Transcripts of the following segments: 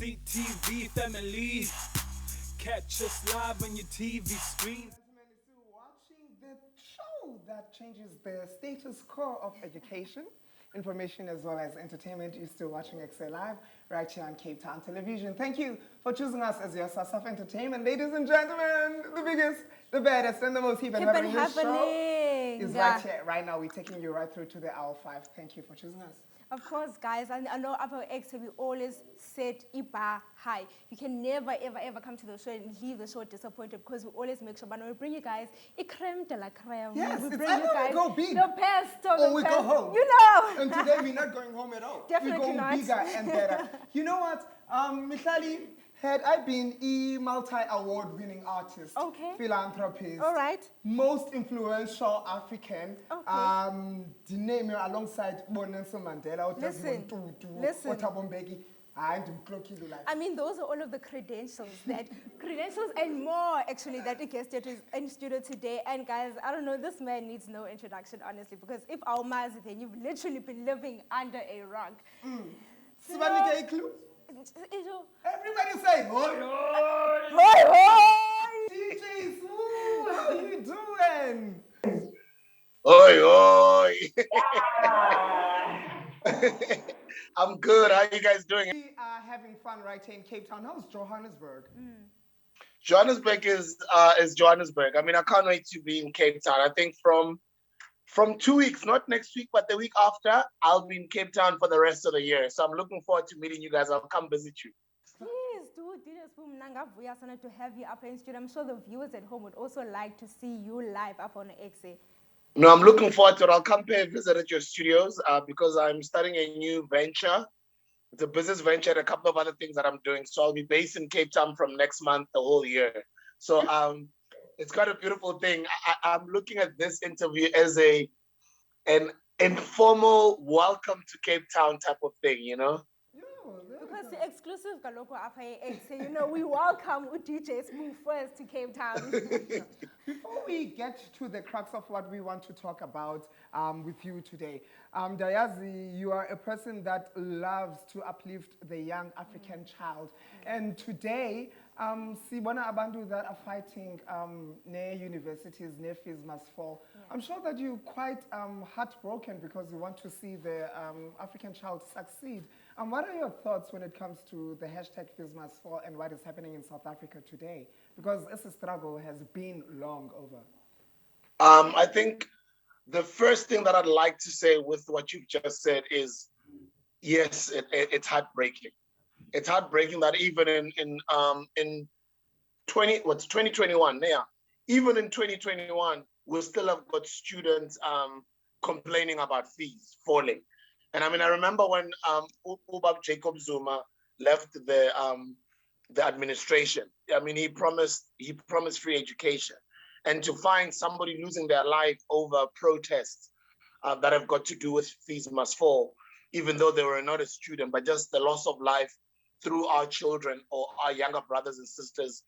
CTV family. Catch us live on your TV screen. Watching the show that changes the status quo of education, information as well as entertainment. You're still watching Ekse Live right here on Cape Town Television. Thank you for choosing us as your source of entertainment. Ladies and gentlemen, the biggest, the baddest, and the most hip and happening show is right here, right now. We're taking you right through to the hour 5. Thank you for choosing us. Of course, guys, and I know about Ekse, we always set a bar high. You can never, ever, ever come to the show and leave the show disappointed because we always make sure, but we bring you guys a creme de la creme. Yes, we it's bring you guys we go big. the best of or the we best. go home. You know. And today we're not going home at all. Definitely we're going not. bigger and better. You know what? Mihlali, had I been a multi-award winning artist, philanthropist, all right, most influential African, the name alongside Nelson Mandela, listen. I mean, those are all of the credentials and more actually that the guest is in studio today. And guys, I don't know, this man needs no introduction, honestly, because if our Maz, then you've literally been living under a rock. Everybody say, hoi, hoi! Hoi, hoi! DJ Sbu, how you doing? Hoi, hoi! I'm good. How are you guys doing? We are having fun right here in Cape Town. How's Johannesburg? Johannesburg is Johannesburg. I mean, I can't wait to be in Cape Town. I think from 2 weeks, not next week, but the week after, I'll be in Cape Town for the rest of the year. So I'm looking forward to meeting you guys. I'll come visit you. Please do, DJ Sbu, to have you up in studio. I'm sure the viewers at home would also like to see you live up on Ekse. No, I'm looking forward to it. I'll come pay a visit at your studios because I'm starting a new venture. It's a business venture and a couple of other things that I'm doing. So I'll be based in Cape Town from next month, the whole year. So it's quite a beautiful thing. I'm looking at this interview as an informal welcome to Cape Town type of thing, you know? Because the exclusive Galoko Ekse, you know, we welcome DJ Sbu first to Cape Town. Before we get to the crux of what we want to talk about with you today, Dayazi, you are a person that loves to uplift the young African child. And today, Sibona Abandu that are fighting near universities, near fees must fall. Yeah. I'm sure that you're quite heartbroken because you want to see the African child succeed. What are your thoughts when it comes to the hashtag fees must fall and what is happening in South Africa today? Because this struggle has been long over. I think the first thing that I'd like to say with what you've just said is, yes, it's heartbreaking. It's heartbreaking that even in 2021, yeah, even in 2021, we still have got students complaining about fees falling. And I mean, I remember when Ubab Jacob Zuma left the administration. I mean, he promised free education, and to find somebody losing their life over protests that have got to do with fees must fall, even though they were not a student, but just the loss of life through our children or our younger brothers and sisters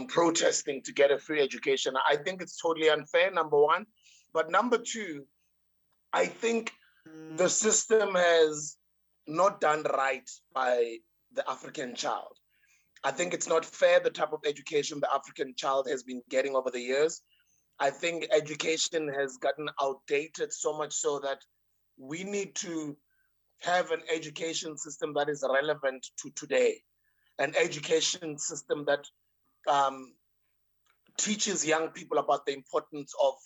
protesting to get a free education. I think it's totally unfair, number one. But number two, I think the system has not done right by the African child. I think it's not fair, the type of education the African child has been getting over the years. I think education has gotten outdated so much so that we need to have an education system that is relevant to today, an education system that teaches young people about the importance of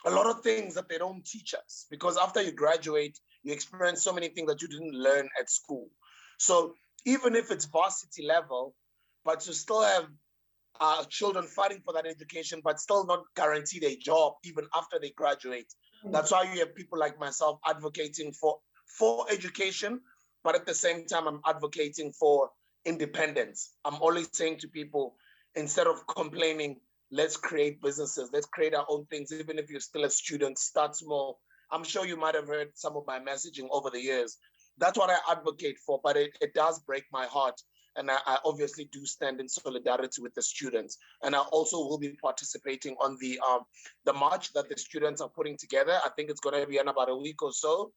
a lot of things that they don't teach us, because after you graduate, you experience so many things that you didn't learn at school. So even if it's varsity level, but to still have children fighting for that education, but still not guaranteed a job even after they graduate. That's why you have people like myself advocating for education, but at the same time, I'm advocating for independence. I'm always saying to people, instead of complaining, let's create businesses, let's create our own things. Even if you're still a student, start small. I'm sure you might have heard some of my messaging over the years. That's what I advocate for, but it does break my heart. And I obviously do stand in solidarity with the students. And I also will be participating on the march that the students are putting together. I think it's going to be in about a week or so.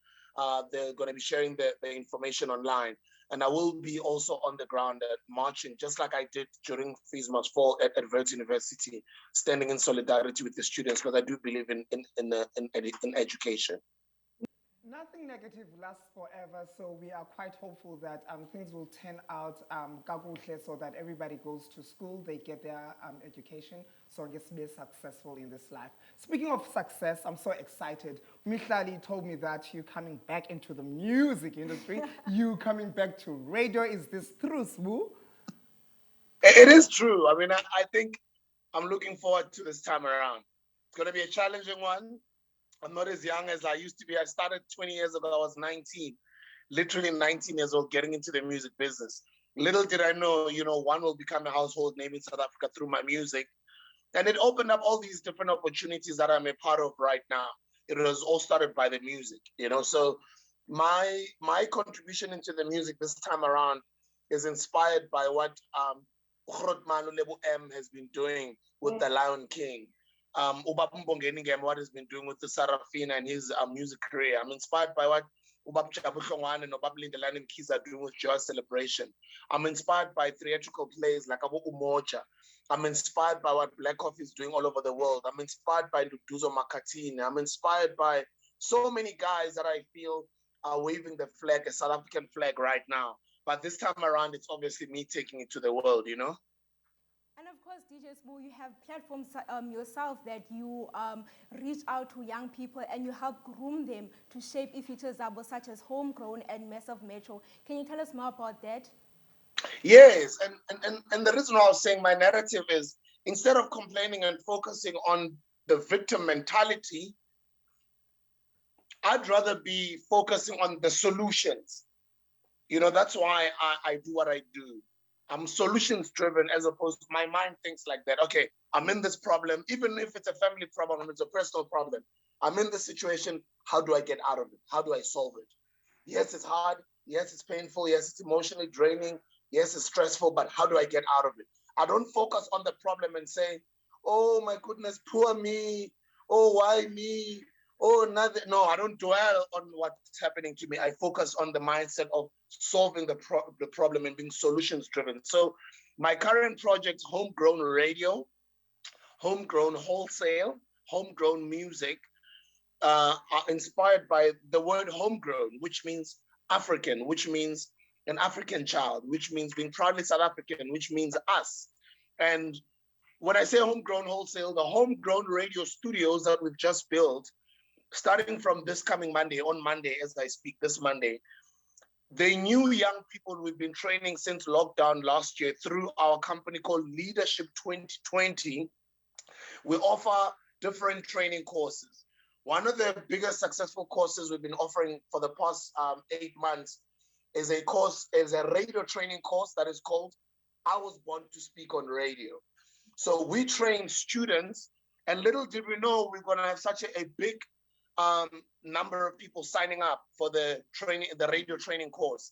They're going to be sharing the information online. And I will be also on the ground marching, just like I did during Fees Must Fall at Wits University, standing in solidarity with the students, because I do believe in education. Nothing negative lasts forever, so we are quite hopeful that things will turn out kakuhle, so that everybody goes to school, they get their education, so I guess they're successful in this life. Speaking of success, I'm so excited. Mihlali told me that you're coming back into the music industry. You coming back to radio. Is this true, Sbu? It is true. I mean, I think I'm looking forward to this time around. It's going to be a challenging one. I'm not as young as I used to be. I started 20 years ago. I was 19, literally 19 years old, getting into the music business. Little did I know, one will become a household name in South Africa through my music. And it opened up all these different opportunities that I'm a part of right now. It was all started by the music, So my contribution into the music this time around is inspired by what Lebu M has been doing with the Lion King. Ubab Mbongeni Ngema, what he's been doing with the Sarafina and his music career. I'm inspired by what Ubab Jabu Hlongwane and Ubab Lindelani and Keys are doing with Joy Celebration. I'm inspired by theatrical plays like Abu Umoja. I'm inspired by what Black Coffee is doing all over the world. I'm inspired by Duduzo Makatini. I'm inspired by so many guys that I feel are waving the flag, a South African flag right now. But this time around, it's obviously me taking it to the world, And of course, DJ Sbu, you have platforms yourself that you reach out to young people and you help groom them to shape futures such as Homegrown and Massive Metro. Can you tell us more about that? Yes, and the reason why I was saying my narrative is, instead of complaining and focusing on the victim mentality, I'd rather be focusing on the solutions. That's why I do what I do. I'm solutions driven, as opposed to my mind thinks like that. Okay, I'm in this problem, even if it's a family problem, it's a personal problem. I'm in this situation. How do I get out of it? How do I solve it? Yes, it's hard. Yes, it's painful. Yes, it's emotionally draining. Yes, it's stressful, but how do I get out of it? I don't focus on the problem and say, oh my goodness, poor me. Oh, why me? Oh, nothing. No, I don't dwell on what's happening to me. I focus on the mindset of solving the problem and being solutions driven. So my current project, Homegrown Radio, Homegrown Wholesale, Homegrown Music, are inspired by the word homegrown, which means African, which means an African child, which means being proudly South African, which means us. And when I say homegrown wholesale, the homegrown radio studios that we've just built, starting from this coming Monday, on Monday, as I speak, this Monday, the new young people we've been training since lockdown last year through our company called Leadership 2020, we offer different training courses. One of the biggest successful courses we've been offering for the past 8 months is a radio training course that is called I Was Born to Speak on Radio. So we train students, and little did we know we're going to have such a big number of people signing up for the radio training course,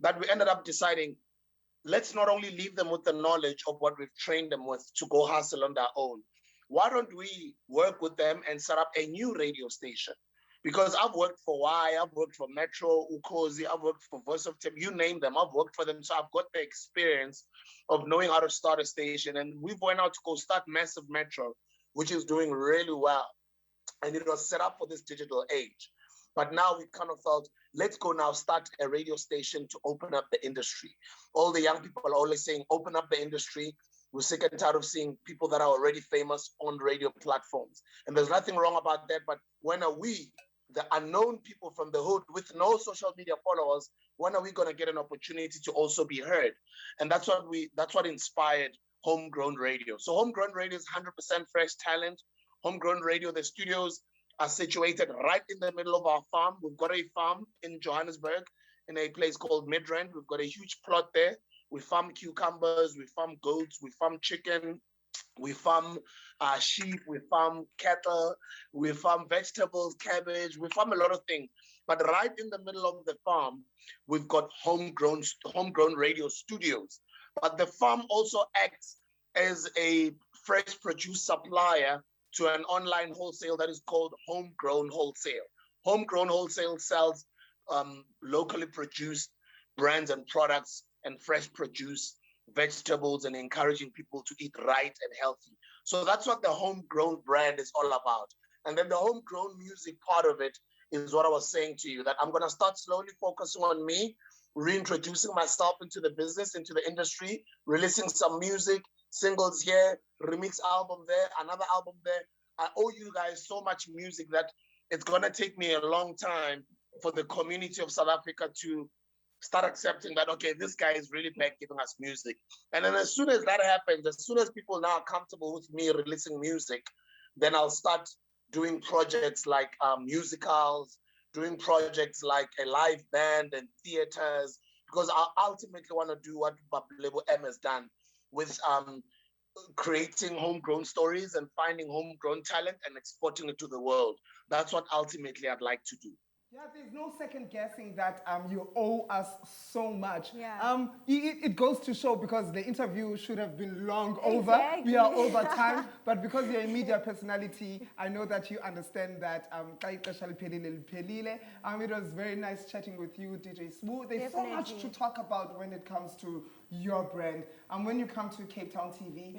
that we ended up deciding, let's not only leave them with the knowledge of what we've trained them with to go hustle on their own. Why don't we work with them and set up a new radio station? Because I've worked for Y, I've worked for Metro, Ukozi, I've worked for Voice of Tim, you name them, I've worked for them. So I've got the experience of knowing how to start a station. And we went out to go start Massive Metro, which is doing really well. And it was set up for this digital age. But now we kind of felt, let's go now start a radio station to open up the industry. All the young people are always saying, open up the industry. We're sick and tired of seeing people that are already famous on radio platforms. And there's nothing wrong about that. But when are we, the unknown people from the hood with no social media followers, when are we going to get an opportunity to also be heard? And that's what inspired Homegrown Radio. So Homegrown Radio is 100% fresh talent. Homegrown Radio, the studios are situated right in the middle of our farm. We've got a farm in Johannesburg in a place called Midrand. We've got a huge plot there. We farm cucumbers, we farm goats, we farm chicken, we farm sheep, we farm cattle, we farm vegetables, cabbage, we farm a lot of things. But right in the middle of the farm, we've got homegrown radio studios. But the farm also acts as a fresh produce supplier to an online wholesale that is called Homegrown Wholesale. Homegrown Wholesale sells locally produced brands and products and fresh produce, vegetables, and encouraging people to eat right and healthy. So that's what the homegrown brand is all about. And then the homegrown music part of it is what I was saying to you, that I'm going to start slowly focusing on me, reintroducing myself into the business, into the industry, releasing some music, singles here, remix album there, another album there. I owe you guys so much music that it's going to take me a long time for the community of South Africa to start accepting that, okay, this guy is really back giving us music. And then as soon as that happens, as soon as people now are comfortable with me releasing music, then I'll start doing projects like musicals, doing projects like a live band and theaters, because I ultimately want to do what Label M has done with creating homegrown stories and finding homegrown talent and exporting it to the world. That's what ultimately I'd like to do. Yeah, there's no second guessing that you owe us so much. Yeah. It goes to show, because the interview should have been long over. Exactly. We are over time, but because you're a media personality, I know that you understand that. It was very nice chatting with you, DJ Sbu. There's so much to talk about when it comes to your brand. And when you come to Cape Town TV,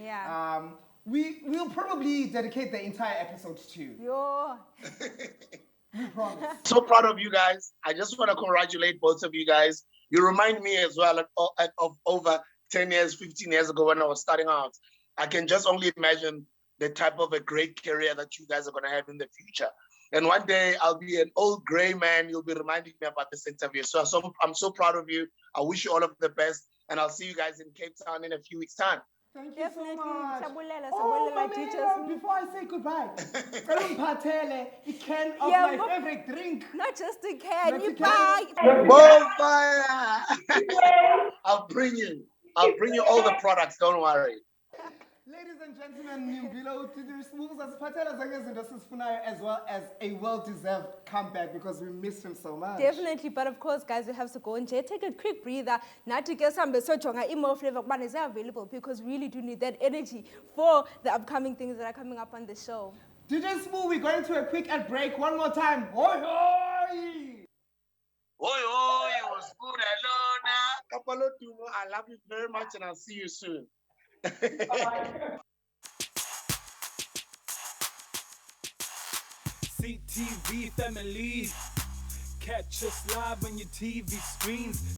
we'll probably dedicate the entire episode to you. Yo. So proud of you guys. I just want to congratulate both of you guys. You remind me as well of over 10 years, 15 years ago when I was starting out. I can just only imagine the type of a great career that you guys are going to have in the future. And one day I'll be an old gray man. You'll be reminding me about this interview. So I'm so proud of you. I wish you all of the best. And I'll see you guys in Cape Town in a few weeks' time. Thank you so much. Before I say goodbye, it can of my favorite drink. Not just a can, you buy. Bonfire! I'll bring you all the products, don't worry. Ladies and gentlemen, as well as a well-deserved comeback, because we missed him so much. Definitely, but of course, guys, we have to go and take a quick breather. Not to get some more flavor, but is available, because we really do need that energy for the upcoming things that are coming up on the show. DJ Sbu, we're going to a quick ad break one more time. Hoi hoi! Hoi hoi, it was good. Hello, I love you very much, and I'll see you soon. CTV family, catch us live on your TV screens.